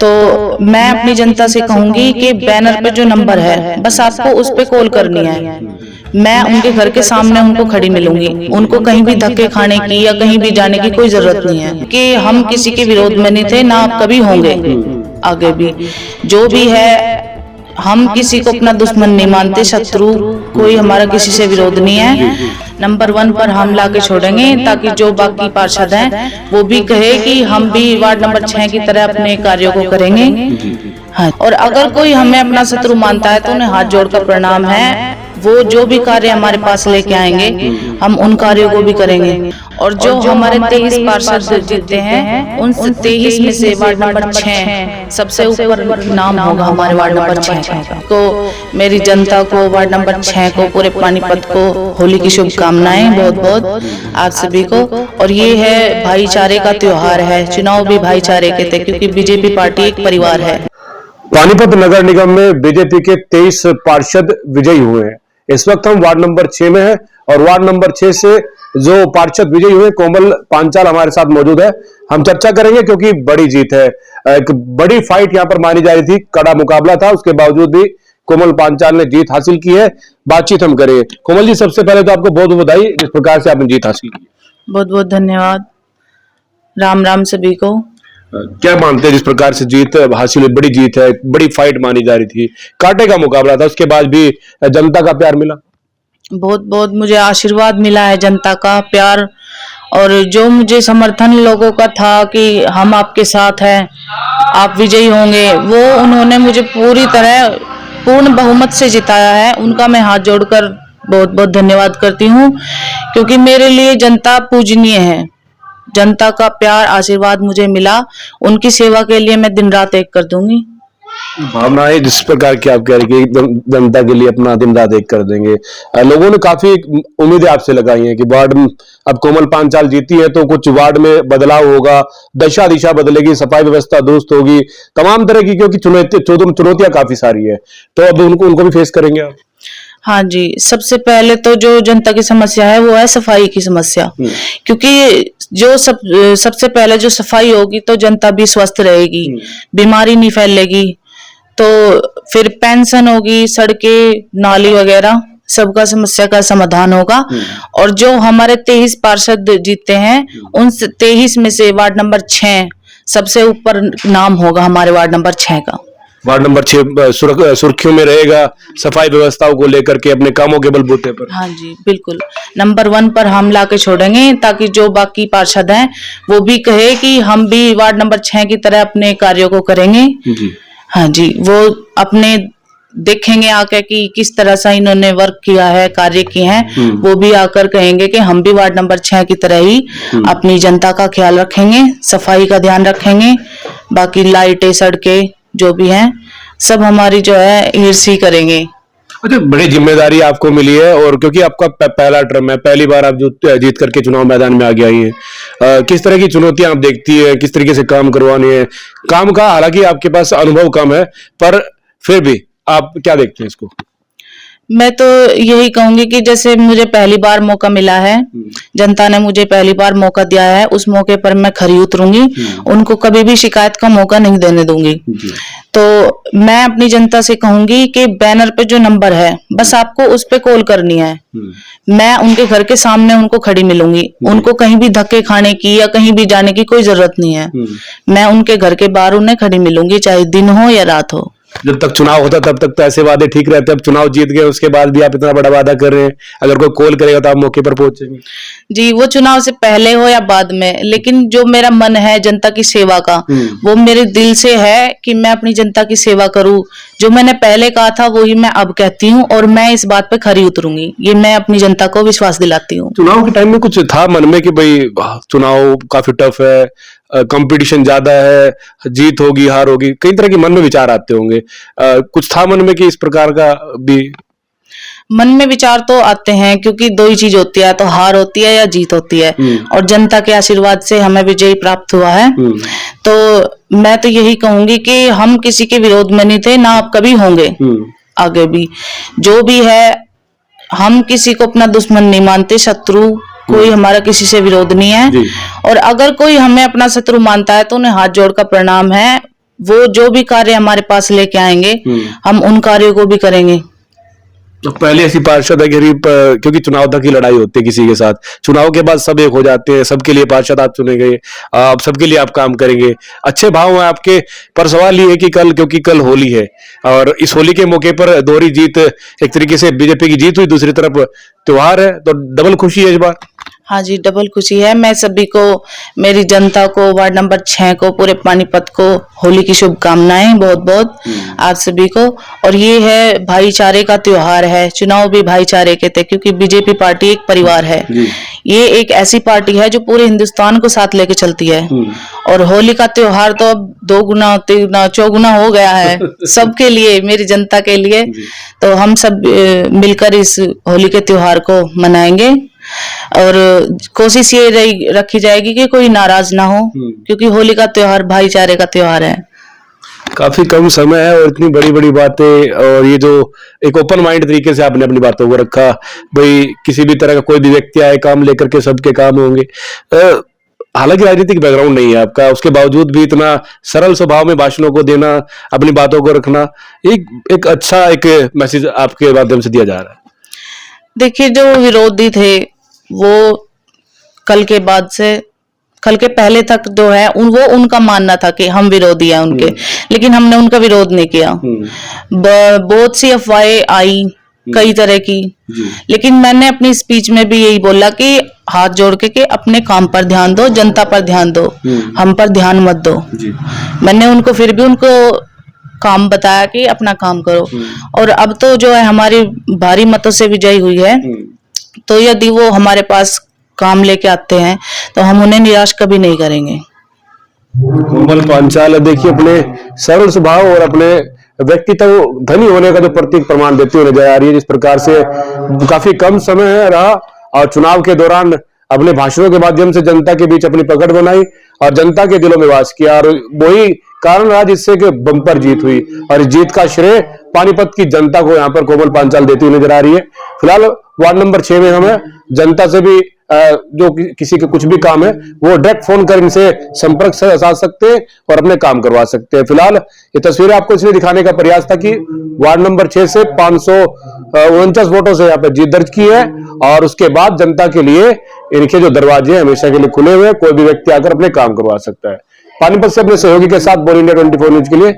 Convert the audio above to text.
तो मैं अपनी जनता से कहूंगी कि बैनर पे जो नंबर है बस आपको उस पे कॉल करनी है। मैं उनके घर के सामने उनको खड़ी मिलूंगी। उनको कहीं भी धक्के खाने की या कहीं भी जाने की कोई जरूरत नहीं है कि हम किसी के विरोध में नहीं थे, ना आप कभी होंगे आगे भी। जो भी है, हम किसी को अपना दुश्मन नहीं मानते, शत्रु कोई हमारा किसी से विरोध नहीं है। नंबर 1 पर हम लाके छोड़ेंगे ताकि जो बाकी पार्षद हैं वो भी कहे कि हम भी वार्ड नंबर 6 की तरह अपने कार्यों को करेंगे। हाँ, और अगर कोई हमें अपना शत्रु मानता है तो उन्हें हाथ जोड़कर प्रणाम है। वो जो भी कार्य हमारे पास लेके आएंगे हम उन कार्यों को भी करेंगे। और जो हमारे 23 पार्षद जीते हैं उन 23 में से वार्ड नंबर 6 सबसे ऊपर नाम होगा हमारे वार्ड नंबर 6 का। तो मेरी जनता को, वार्ड नंबर 6 को, पूरे पानीपत को होली की शुभकामनाएं बहुत बहुत आप सभी को। और ये है भाईचारे का त्योहार है। चुनाव भी भाईचारे के थे क्योंकि बीजेपी पार्टी एक परिवार है। पानीपत नगर निगम में बीजेपी के 23 पार्षद विजयी हुए हैं। इस वक्त हम वार्ड नंबर 6 में हैं और वार्ड नंबर 6 से जो पार्षद विजयी हुए कोमल पांचाल हमारे साथ मौजूद है। हम चर्चा करेंगे क्योंकि बड़ी जीत है। एक बड़ी फाइट यहां पर मानी जा रही थी, कड़ा मुकाबला था, उसके बावजूद भी कोमल पांचाल ने जीत हासिल की है। बातचीत हम करेंगे। कोमल जी, सबसे पहले तो आपको बहुत बहुत बधाई जिस प्रकार से आपने जीत हासिल की। बहुत बहुत धन्यवाद। राम राम सभी को। क्या मानते हैं जिस प्रकार से जीत हासिल हुई, बड़ी जीत है, बड़ी फाइट मानी जा रही थी, कांटे का मुकाबला था, उसके बाद भी जनता का प्यार मिला? बहुत बहुत मुझे आशीर्वाद मिला है, जनता का प्यार, और जो मुझे समर्थन लोगों का था कि हम आपके साथ हैं, आप विजयी होंगे, वो उन्होंने मुझे पूरी तरह पूर्ण बहुमत से जिताया है। उनका मैं हाथ जोड़कर बहुत बहुत धन्यवाद करती हूँ क्योंकि मेरे लिए जनता पूजनीय है। जनता का प्यार, आशीर्वाद मुझे मिला। उनकी सेवा के लिए मैं दिन रात एक कर दूंगी। भावनाएं जिस प्रकार की आप कह रही हैं कि जनता के लिए अपना दिन रात एक कर देंगे, लोगों ने काफी उम्मीदें आपसे लगाई हैं कि वार्ड अब कोमल पांचाल जीती है तो कुछ वार्ड में बदलाव होगा, दशा दिशा बदलेगी, सफाई व्यवस्था दुरुस्त होगी, तमाम तरह की, क्योंकि चुनौतियां काफी सारी है, तो अब उनको भी फेस करेंगे आप? हाँ जी, सबसे पहले तो जो जनता की समस्या है वो है सफाई की समस्या। क्योंकि जो सबसे पहले जो सफाई होगी तो जनता भी स्वस्थ रहेगी, बीमारी नहीं फैलेगी। तो फिर पेंशन होगी, सड़कें, नाली वगैरह सबका समस्या का समाधान होगा। और जो हमारे 23 पार्षद जीते हैं उन 23 में से वार्ड नंबर 6 सबसे ऊपर नाम होगा हमारे वार्ड नंबर 6 का। वार्ड नंबर 6 सुर्खियों में रहेगा सफाई व्यवस्थाओं को लेकर के, अपने कामों के बलबूते पर। हाँ जी, बिल्कुल। नंबर 1 पर हम लाके छोड़ेंगे ताकि जो बाकी पार्षद हैं वो भी कहे कि हम भी वार्ड नंबर 6 की तरह अपने कार्यों को करेंगे जी। हाँ जी, वो अपने देखेंगे आकर कि किस तरह से इन्होंने वर्क किया है, कार्य किए हैं, वो भी आकर कहेंगे कि हम भी वार्ड नंबर 6 की तरह ही अपनी जनता का ख्याल रखेंगे, सफाई का ध्यान रखेंगे, बाकी लाइटें, सड़कें जो भी हैं सब हमारी जो है ईर्षी करेंगे। अच्छा, बड़ी जिम्मेदारी आपको मिली है और क्योंकि आपका पहला टर्म है, पहली बार आप जीत करके चुनाव मैदान में आगे आई हैं, किस तरह की चुनौतियां आप देखती है, किस तरीके से काम करवाने हैं? काम का हालांकि आपके पास अनुभव कम है, पर फिर भी आप क्या देखते हैं इसको? मैं तो यही कहूंगी कि जैसे मुझे पहली बार मौका मिला है, जनता ने मुझे पहली बार मौका दिया है, उस मौके पर मैं खरी उतरूंगी, उनको कभी भी शिकायत का मौका नहीं देने दूंगी। तो मैं अपनी जनता से कहूंगी कि बैनर पे जो नंबर है बस आपको उस पे कॉल करनी है। मैं उनके घर के सामने उनको खड़ी मिलूंगी। उनको कहीं भी धक्के खाने की या कहीं भी जाने की कोई जरूरत नहीं है। मैं उनके घर के बाहर उन्हें खड़ी मिलूंगी, चाहे दिन हो या रात हो। जब तक चुनाव होता तब तक तो ऐसे वादे ठीक रहते हैं, अब चुनाव जीत गए उसके बाद भी आप इतना बड़ा वादा कर रहे हैं, अगर कोई कॉल करेगा तो आप मौके पर पहुंचेंगे? जी, वो चुनाव से पहले हो या बाद में, लेकिन जो मेरा मन है जनता की सेवा का, वो मेरे दिल से है कि मैं अपनी जनता की सेवा करूं। जो मैंने पहले कहा था वही मैं अब कहती हूँ और मैं इस बात पे खरी उतरूंगी, ये मैं अपनी जनता को विश्वास दिलाती हूँ। चुनाव के टाइम में कुछ था मन में कि भाई चुनाव काफी टफ है, कंपटीशन ज्यादा है, जीत होगी हार होगी, कई तरह के मन में विचार आते होंगे, कुछ था मन में कि इस प्रकार का भी? मन में विचार तो आते हैं क्योंकि दो ही चीज होती है, तो हार होती है या जीत होती है, और जनता के आशीर्वाद से हमें विजय प्राप्त हुआ है। तो मैं तो यही कहूंगी कि हम किसी के विरोध में नहीं थे, ना आप कभी होंगे आगे भी। जो भी है, हम किसी को अपना दुश्मन नहीं मानते, शत्रु कोई हमारा किसी से विरोध नहीं है। और अगर कोई हमें अपना शत्रु मानता है तो उन्हें हाथ जोड़कर प्रणाम है। वो जो भी कार्य हमारे पास लेके आएंगे हम उन कार्यों को भी करेंगे। तो पहले ऐसी पार्षद है गरीब, क्योंकि चुनाव तक की लड़ाई होती है किसी के साथ, चुनाव के बाद सब एक हो जाते हैं, सबके लिए पार्षद आप चुने गए, आप सबके लिए आप काम करेंगे, अच्छे भाव हैं आपके। पर सवाल ये है कि कल, क्योंकि कल होली है और इस होली के मौके पर दोहरी जीत, एक तरीके से बीजेपी की जीत हुई, दूसरी तरफ त्योहार है, तो डबल खुशी है इस बार। हाँ जी, डबल खुशी है। मैं सभी को, मेरी जनता को, वार्ड नंबर 6 को, पूरे पानीपत को होली की शुभकामनाएं बहुत बहुत आप सभी को। और ये है भाईचारे का त्योहार है, चुनाव भी भाईचारे के थे क्योंकि बीजेपी पार्टी एक परिवार है। ये एक ऐसी पार्टी है जो पूरे हिंदुस्तान को साथ लेके चलती है। और होली का त्योहार तो अब 2 गुना 3 गुना 4 गुना हो गया है सबके लिए, मेरी जनता के लिए। तो हम सब मिलकर इस होली के त्योहार को मनाएंगे और कोशिश ये रखी जाएगी कि कोई नाराज ना हो, क्योंकि होली का त्योहार भाईचारे का त्योहार है। काफी कम समय है और इतनी बड़ी बड़ी बातें, और ये जो एक ओपन माइंड तरीके से आपने अपनी बातों को रखा, भाई किसी भी तरह का कोई भी व्यक्ति आए काम लेकर के सबके काम होंगे। हालांकि राजनीतिक बैकग्राउंड नहीं है आपका, उसके बावजूद भी इतना सरल स्वभाव में भाषणों को देना, अपनी बातों को रखना, एक अच्छा एक मैसेज आपके माध्यम से दिया जा रहा है। देखिए, जो विरोधी थे वो कल के पहले तक जो है वो उनका मानना था कि हम विरोधी हैं उनके, लेकिन हमने उनका विरोध नहीं किया। बहुत सी अफवाहें आई कई तरह की, लेकिन मैंने अपनी स्पीच में भी यही बोला कि हाथ जोड़ के कि अपने काम पर ध्यान दो, जनता पर ध्यान दो, हम पर ध्यान मत दो। मैंने उनको फिर भी उनको काम बताया कि अपना काम करो। और अब तो जो है हमारी भारी मतों से विजयी हुई है, तो यदि वो हमारे पास काम लेके आते हैं तो हम उन्हें निराश कभी नहीं करेंगे। कोमल पांचाल देखिए अपने सरल स्वभाव और अपने व्यक्तित्व धनी होने का जो प्रतीक प्रमाण देती हुई नजर आ रही है। जिस प्रकार से काफी कम समय रहा और चुनाव के दौरान अपने भाषणों के माध्यम से जनता के बीच अपनी पकड़ बनाई और जनता के दिलों में वास किया, और वही कारण रहा जिससे कि बम्पर जीत हुई। और इस जीत का श्रेय पानीपत की जनता को यहाँ पर कोमल पांचाल देती हुई नजर आ रही है। फिलहाल वार्ड नंबर 6 में हमें जनता से भी जो किसी के कुछ भी काम है वो डायरेक्ट फोन कर इनसे संपर्क साध सकते हैं और अपने काम करवा सकते हैं। फिलहाल ये तस्वीरें आपको इसलिए दिखाने का प्रयास था कि वार्ड नंबर 6 से 549 वोटों से यहाँ पे जीत दर्ज की है, और उसके बाद जनता के लिए इनके जो दरवाजे हमेशा के लिए खुले हुए हैं, कोई भी व्यक्ति आकर अपने काम करवा सकता है। पानीपत से अपने सहयोगी के साथ बोल इंडिया 24 न्यूज के लिए